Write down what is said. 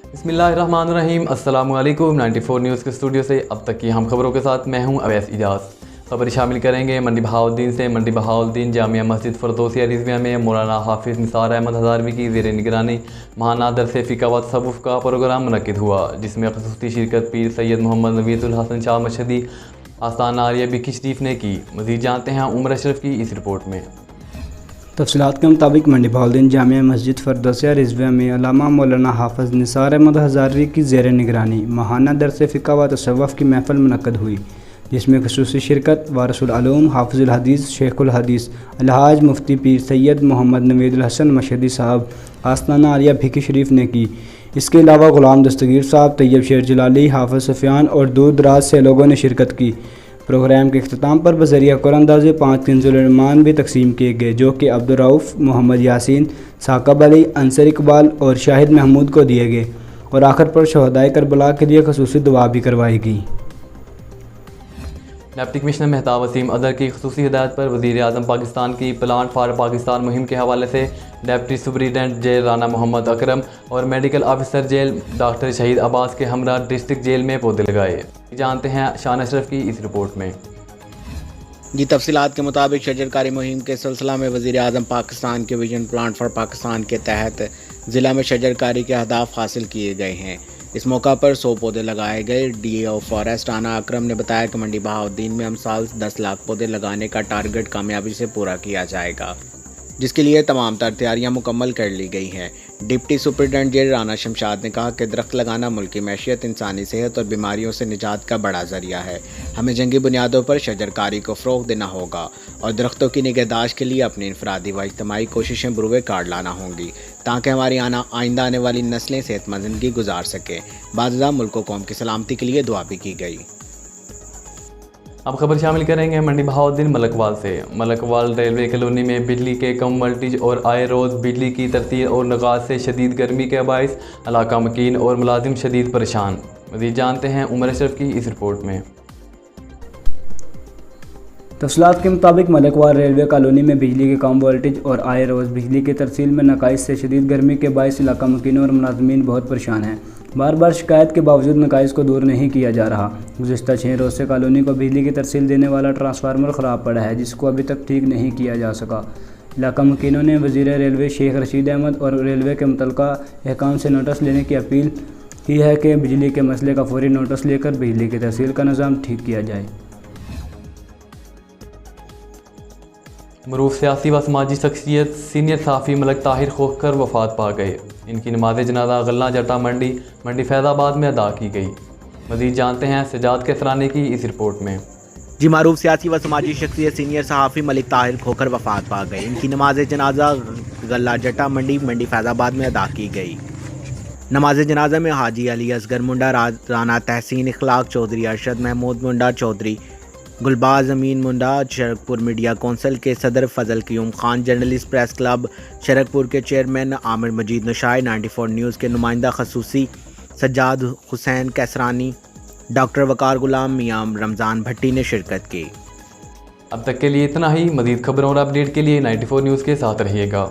बिस्मिल्लाहिर्रहमानिर्रहीम। अस्सलामु अलैकुम। 94 न्यूज़ के स्टूडियो से अब तक की हम खबरों के साथ मैं हूं अवैस इजाज़। खबर शामिल करेंगे मंडी बहाउद्दीन से। मंडी बहाउद्दीन जामिया मस्जिद फ़रदौसिया रिज़विया में मौलाना हाफिज़ निसार अहमद हज़ारवी की ज़ेर निगरानी महाना दरस फ़िक़्ह व तसव्वुफ़ का प्रोग्राम मुनक़्क़िद हुआ, जिसमें ख़ुसूसी शिरकत पीर सैयद मोहम्मद नवीजुल हसन शाह मशहदी आस्ताना आलिया भिक्की शरीफ ने की। मज़ीद जानते हैं उमर अशरफ की इस रिपोर्ट में। तफ़सीलात के मुताबिक मंडी बहाउद्दीन जामिया मस्जिद फ़रदौसिया रिज़विया में अल्लामा मौलाना हाफिज़ निसार अहमद हज़ारवी की ज़ेर निगरानी महाना दरस फ़िक़्ह व तसव्वुफ़ की महफ़िल मुनक़्क़िद हुई, जिसमें ख़ुसूसी शिरकत वारिसुल उलूम हाफ़िज़ुल हदीस शेखुल हदीस अलहाज मुफ्ती पीर सैयद मोहम्मद नवीजुल हसन मशहदी साहब आस्ताना आलिया भिक्की शरीफ ने की। इसके अलावा ग़ुलाम दस्तगीर साहब, तैयब शेर जलाली, हाफ़िज़ सुफ़ियान और दूर दराज से लोगों ने शिरकत की। प्रोग्राम के अख्ताम पर बज़रिया कुरानंदाज़ी 5 कंज़ुल ईमान भी तकसीम किए गए, जो कि अब्दुर्रऊफ़, मोहम्मद यासीन, साक़ब अली, अंसर इकबाल और शाहिद महमूद को दिए गए और आखिर पर शहदाए करबला के लिए ख़ुसूसी दुआ भी करवाई गई। डिप्टी कमिश्नर मेहताब वसीम अदर की ख़ुसूसी हिदायत पर वज़ीर आज़म पाकिस्तान की प्लान फॉर पाकिस्तान मुहिम के हवाले से deputy superintendent jail Rana Mohammad Akram और मेडिकल ऑफिसर जेल डॉक्टर शहीद अब्बास के हमरा डिस्ट्रिक्ट जेल में पौधे लगाए। जानते हैं शान अशरफ की इस रिपोर्ट में। जी, तफसीलात के मुताबिक शजरकारी मुहिम के सिलसिला में वज़ीर आज़म पाकिस्तान के विजन प्लान फॉर पाकिस्तान के तहत ज़िला में शजरकारी के अहदाफ हासिल किए गए हैं। इस मौका पर 100 पौधे लगाए गए। DA फॉरेस्ट राना अकरम ने बताया कि मंडी बहाउद्दीन में हम साल 10 लाख पौधे लगाने का टारगेट कामयाबी से पूरा किया जाएगा, जिसके लिए तमाम तर तैयारियाँ मुकम्मल कर ली गई हैं। Deputy superintendent jail Rana Shamshad ने कहा कि दरख्त लगाना मुल्क की मैशियत, इंसानी सेहत और बीमारियों से निजात का बड़ा ज़रिया है। हमें जंगी बुनियादों पर शजरकारी को फ़रोग़ देना होगा और दरख्तों की निगहदाश्त के लिए अपनी इनफरादी व इज्तिमाई कोशिशें बुरुए कार्ड लाना होंगी, ताकि हमारी आइंदा आने वाली नस्लें सेहतमंद ज़िंदगी गुजार सकें। बाज़ मुल्क व कौम की सलामती के लिए दुआ भी की गई। अब खबर शामिल करेंगे मंडी बहाउद्दीन मलकवाल से। मलकवाल रेलवे कॉलोनी में बिजली के कम वोल्टेज और आए रोज़ बिजली की तरतीब और निकास से शदीद गर्मी के बायस इलाका मकीन और मुलाजिम शदीद परेशान। मज़ीद जानते हैं उमर अशरफ की इस रिपोर्ट में। तफ़सीलात के मुताबिक मलकवाल रेलवे कॉलोनी में बिजली के कम वोल्टेज और आए रोज़ बिजली के तरसील में नकाइस से शदीद गर्मी के बायस इलाका मकीन और मुलाजमीन बहुत परेशान हैं। बार बार शिकायत के बावजूद नकाइस को दूर नहीं किया जा रहा। गुज़िश्ता 6 रोज़ से कॉलोनी को बिजली की तरसील देने वाला ट्रांसफार्मर ख़राब पड़ा है, जिसको अभी तक ठीक नहीं किया जा सका। इलाका मकीनों ने वज़ीर रेलवे शेख रशीद अहमद और रेलवे के मुतल्लिका अहकाम से नोटिस लेने की अपील की है कि बिजली के मसले का फौरी नोटिस लेकर बिजली की तरसील का निज़ाम ठीक किया जाए। मरूफ सियासी व समाजी शख्सियत सीनियर सहाफ़ी मलक ताहिर खोखर वफ़ात पा गए। इनकी नमाज जनाजा गल्ला जटा मंडी फैज़ाबाद में अदा की गई। मज़ीद जानते हैं सजाद कैसरानी की इस रिपोर्ट में। जी, मारूफ सियासी व समाजी शख्सियत सीनियर सहाफ़ी मलिक ताहिर खोखर वफ़ात पा गए। इनकी नमाज जनाजा गल्ला जटा मंडी फैज़ाबाद में अदा की गई। नमाज जनाजा में हाजी अली असगर मुंडा, राना तहसीन इखलाक चौधरी, अरशद महमूद मुंडा चौधरी, गुलबाज अमीन मुंडा, शरकपुर मीडिया कौंसिल के सदर Fazal Qayyum Khan, journalist press club Sharaqpur के चेयरमैन आमिर मजीद नशाई, 94 न्यूज़ के नुमाइंदा खसूसी सज्जाद हुसैन कैसरानी, डॉक्टर वकार गुलाम, मियां रमज़ान भट्टी ने शिरकत की। अब तक के लिए इतना ही। मज़ीद खबरों और अपडेट के लिए 94 न्यूज़ के साथ रहिएगा।